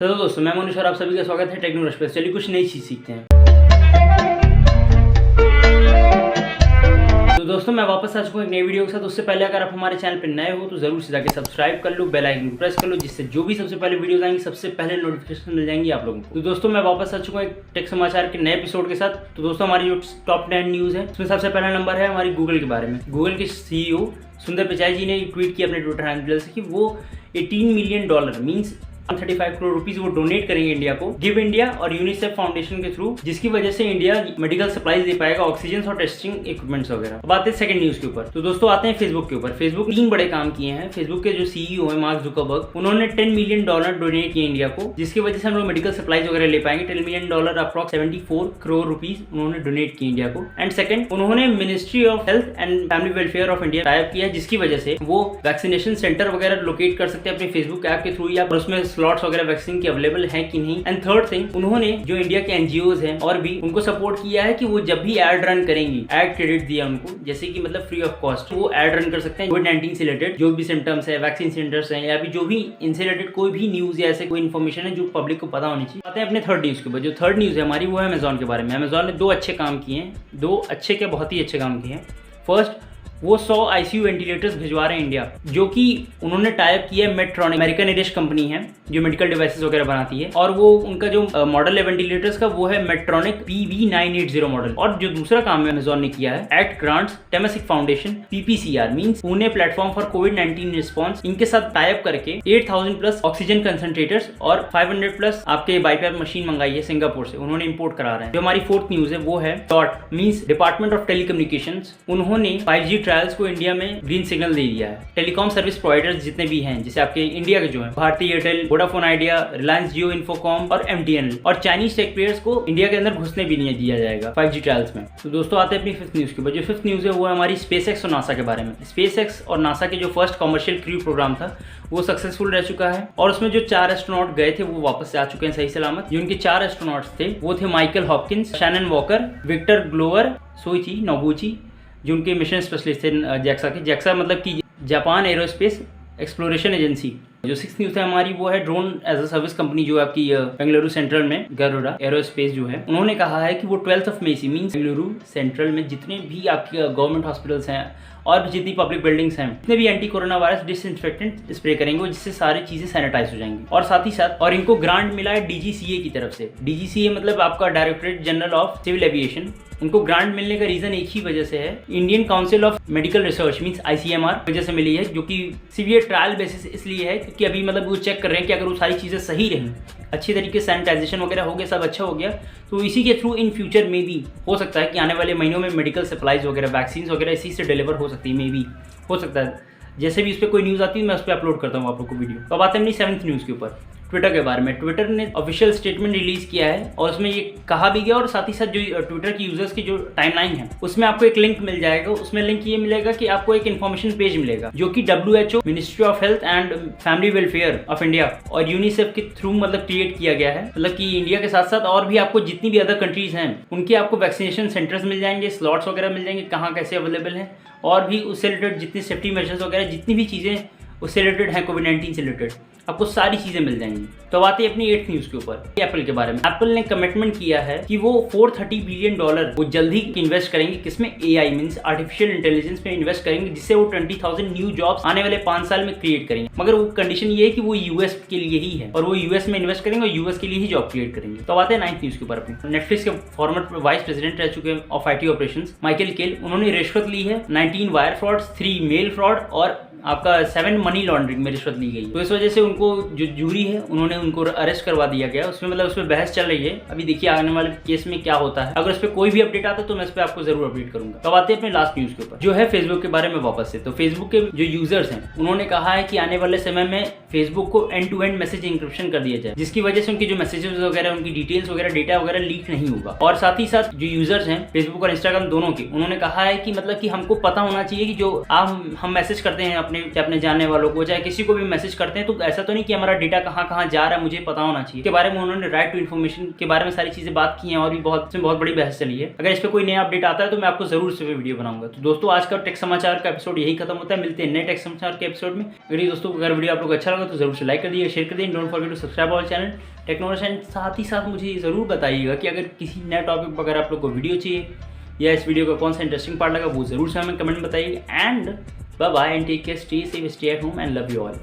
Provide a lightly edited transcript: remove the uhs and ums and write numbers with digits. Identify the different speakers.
Speaker 1: तो दोस्तों मैं मनुष्य और आप सभी का स्वागत है टेक्नो रश पे। चलिए कुछ नई चीज़ सीखते हैं। तो दोस्तों मैं वापस आ चुका हूँ एक नई वीडियो के साथ। उससे पहले अगर आप हमारे चैनल पर नए हो तो जरूर से जाके सब्सक्राइब कर लो, बेल आइकन प्रेस कर लो, जिससे जो भी सबसे पहले वीडियोस आएंगी सबसे पहले नोटिफिकेशन मिल जाएंगी आप लोगों को। तो दोस्तों मैं वापस आ चुका हूँ एक टेक समाचार के नए एपिसोड के साथ। तो दोस्तों हमारी जो टॉप 10 न्यूज़ है उसमें सबसे पहला नंबर है हमारी गूगल के बारे में। गूगल के CEO सुंदर पिचाई जी ने ट्वीट किया अपने ट्विटर हैंडल से कि वो $18 मिलियन मीन्स 35 करोड़ रुपीस वो डोनेट करेंगे इंडिया को, गिव इंडिया और यूनिसेफ फाउंडेशन के थ्रू, जिसकी वजह से इंडिया मेडिकल सप्लाईज दे पाएगा, ऑक्सीजन और टेस्टिंग इक्विपमेंट्स वगैरह। अब आते हैं सेकंड न्यूज के ऊपर। तो दोस्तों आते हैं फेसबुक के ऊपर। फेसबुक 3 बड़े काम किए हैं। फेसबुक के जो CEO है मार्क जुकरबर्ग, उन्होंने $10 मिलियन डोनेट किए इंडिया को, जिसकी वजह से हम लोग मेडिकल सप्लाईज वगैरह ले पाएंगे। $10 मिलियन अप्रॉक्स 74 करोड़ रुपीस उन्होंने डोनेट किए इंडिया को। एंड सेकंड, उन्होंने ministry of health and family welfare of India type किया, जिसकी वजह से वो वैक्सीनेशन सेंटर वगैरह लोकेट कर सकते हैं अपने फेसबुक ऐप के थ्रू, या उसमें स्लॉट्स वगैरह वैक्सीन की अवेलेबल है कि नहीं। एंड थर्ड थिंग, उन्होंने जो इंडिया के NGOs हैं और भी उनको सपोर्ट किया है कि वो जब भी एड रन करेंगी, एड क्रेडिट दिया उनको, जैसे कि मतलब फ्री ऑफ कॉस्ट वो एड रन कर सकते हैं कोविड-19 से रिलेटेड जो भी सिम्टम्स है, वैक्सीन सेंटर्स हैं, या भी जो भी इनसे रिलेटेड कोई भी न्यूज या ऐसे कोई इन्फॉर्मेशन है जो पब्लिक को पता होनी चाहिए। आते हैं अपने थर्ड न्यूज के ऊपर। जो थर्ड न्यूज है हमारी वो है अमेजॉन के बारे में। अमेजॉन ने 2 अच्छे काम किए हैं, 2 अच्छे क्या बहुत ही अच्छे काम किए हैं। फर्स्ट, वो 100 ICU वेंटिलेटर्स भिजवा रहे हैं इंडिया, जो कि उन्होंने टाइप किया है मेडट्रॉनिक, अमेरिकन एरिश कंपनी है जो मेडिकल डिवाइसेस वगैरह बनाती है, और वो उनका जो मॉडल है वेंटिलेटर्स का वो है मेडट्रॉनिक PV980 मॉडल। और जो दूसरा काम है अमेजॉन ने किया है, act grants Temasek Foundation PPCR means Pune platform for कोविड-19 रिस्पॉन्स, इनके साथ टाइप करके 8000 प्लस ऑक्सीजन कंसंट्रेटर्स और 500 प्लस आपके बाईपैप मशीन मंगाई है सिंगापुर से, उन्होंने इंपोर्ट करा रहे हैं। जो हमारी फोर्थ न्यूज है वो है dot means department of telecommunications, उन्होंने 5G ट्रायल्स को इंडिया में ग्रीन सिग्नल दे दिया है। टेलीकॉम सर्विस प्रोवाइडर्स जितने भी हैं, जैसे आपके इंडिया के जो हैं भारती एयरटेल, वोडाफोन आइडिया, रिलायंस जियो इन्फोकॉम और MTNL, और चाइनीज टेक प्लेयर्स को इंडिया के अंदर घुसने भी नहीं दिया जाएगा 5G ट्रायल्स में। तो दोस्तों आते हैं अपनी फिफ्थ न्यूज के ऊपर। जो फिफ्थ न्यूज है वो है हमारी SpaceX और नासा के बारे में। SpaceX और नासा के जो फर्स्ट कमर्शियल क्रू प्रोग्राम था वो सक्सेसफुल रह चुका है, और उसमें जो 4 एस्ट्रोनॉट गए थे वो वापस से आ चुके हैं सही सलामत। जो उनके 4 एस्ट्रोनॉट्स थे वो थे Michael Hopkins, Shannon Walker, Victor Glover, Soichi Noguchi, जो उनके मिशन स्पेशलिस्ट थे जैक्सा के। जैक्सा मतलब कि जापान एरोस्पेस एक्सप्लोरेशन एजेंसी। जो 6th न्यूज है हमारी वो है drone as a service company जो आपकी बेंगलुरु सेंट्रल में गरुड़ा एरोस्पेस जो है, उन्होंने कहा है कि वो 12 मई से मीन्स बेंगलुरु सेंट्रल में जितने भी आपके गवर्नमेंट हॉस्पिटल्स हैं और भी जितनी पब्लिक बिल्डिंग्स हैं, जितने भी anti corona virus disinfectant spray करेंगे, जिससे सारी चीजें सैनिटाइज हो जाएंगी। और साथ ही साथ और इनको ग्रांट मिला है DGCA की तरफ से। DGCA मतलब आपका directorate general of civil aviation. उनको ग्रांट मिलने का रीजन एक ही वजह से है, Indian council of medical research means ICMR वजह से मिली है, जो कि सीवियर ट्रायल बेसिस इसलिए है क्योंकि अभी मतलब वो चेक कर रहे हैं कि अगर वो सारी चीज़ें सही रहीं, अच्छी तरीके से सैनिटाइजेशन वगैरह हो गया, सब अच्छा हो गया, तो इसी के थ्रू इन फ्यूचर में भी हो सकता है कि आने वाले महीनों में मेडिकल सप्लाईज वगैरह, वैक्सीन वगैरह इसी से डिलीवर हो सकती है, मे बी हो सकता है। जैसे भी उस पर कोई न्यूज़ आती है मैं उस पर अपलोड करता हूँ आप लोग को वीडियो। तो अब आते हैं अपनी 7th न्यूज़ के ऊपर, ट्विटर के बारे में। ट्विटर ने ऑफिशियल स्टेटमेंट रिलीज किया है और उसमें ये कहा भी गया, और साथ ही साथ जो ट्विटर की यूजर्स की जो टाइमलाइन है उसमें आपको एक लिंक मिल जाएगा। उसमें लिंक ये मिलेगा कि आपको एक इन्फॉर्मेशन पेज मिलेगा जो कि WHO ministry of health and family welfare of India और यूनिसेफ के थ्रू मतलब क्रिएट किया गया है। मतलब कि इंडिया के साथ साथ और भी आपको जितनी भी अदर कंट्रीज हैं उनके आपको वैक्सीनेशन सेंटर्स मिल जाएंगे, स्लॉट्स वगैरह मिल जाएंगे, कहाँ कैसे अवेलेबल हैं, और भी उससे रिलेटेड जितनी सेफ्टी मेजर्स वगैरह जितनी भी चीज़ें उससे रिलेटेड हैं कोविड-19 से रिलेटेड, आपको सारी चीजें मिल जाएंगी। तो आते हैं अपनी 8th न्यूज के ऊपर, एप्पल के बारे में। एप्पल ने कमिटमेंट किया है कि वो $430 बिलियन वो जल्द ही इन्वेस्ट करेंगे, किसमें AI मींस आर्टिफिशियल इंटेलिजेंस में इन्वेस्ट करेंगे, जिससे वो 20,000 न्यू जॉब्स आने वाले 5 साल में क्रिएट करेंगे। मगर वो कंडीशन ये है कि वो US के लिए ही है, और वो US में इन्वेस्ट करेंगे और US के लिए ही जॉब क्रिएट करेंगे। तो आते हैं 9th न्यूज के ऊपर अपनी। नेटफ्लिक्स के फॉर्मर वाइस प्रेसिडेंट रह चुके हैं ऑफ IT ऑपरेशंस माइकल केल, उन्होंने रिश्वत ली है, 19 वायर फ्रॉड्स, 3 मेल फ्रॉड और आपका 7 मनी लॉन्ड्रिंग में रिश्वत ली गई। तो इस वजह से उनको जो जूरी है उन्होंने उनको अरेस्ट करवा दिया गया। उसमें मतलब उसमें बहस चल रही है, अभी देखिए आने वाले केस में क्या होता है। अगर उस पर कोई भी अपडेट आता है तो मैं इस पर आपको जरूर अपडेट करूंगा। तो आते हैं अपने लास्ट न्यूज के ऊपर जो है फेसबुक के बारे में वापस से। तो फेसबुक के जो यूजर्स हैं उन्होंने कहा है कि आने वाले समय में फेसबुक को end to end message encryption कर दिया जाए, जिसकी वजह से उनकी जो मैसेजेस वगैरह, उनकी डिटेल्स वगैरह, डेटा वगैरह लीक नहीं होगा। और साथ ही साथ जो यूजर्स हैं फेसबुक और इंस्टाग्राम दोनों के, उन्होंने कहा है कि मतलब कि हमको पता होना चाहिए कि जो हम मैसेज करते हैं अपने अपने जानने वालों को, चाहे किसी को भी मैसेज करते हैं तो ऐसा तो नहीं कि हमारा डेटा कहाँ कहाँ जा रहा है मुझे पता होना चाहिए। के बारे में उन्होंने राइट टू इन्फॉर्मेशन के बारे में सारी चीजें बात की हैं और भी बहुत बड़ी बहस चली है। अगर इस पर कोई नया अपडेट आता है तो मैं आपको जरूर इस पर वीडियो बनाऊंगा। तो दोस्तों आज का टेक समाचार का एपिसोड यही खत्म होता है। मिलते हैं नए टेक समाचार के एपिसोड में। दोस्तों अगर वीडियो आप लोग अच्छा लगा तो जरूर से लाइक कर दिए, शेयर कर दिए। Don't forget to subscribe our channel technology. साथ ही साथ मुझे जरूर बताइएगा कि अगर किसी नए टॉपिक पर अगर आप लोग को वीडियो चाहिए या इस वीडियो का कौन सा इंटरेस्टिंग पार्ट लगा वो जरूर से हमें कमेंट में बताइए। And bye bye and take care, stay safe, stay at home and love you all.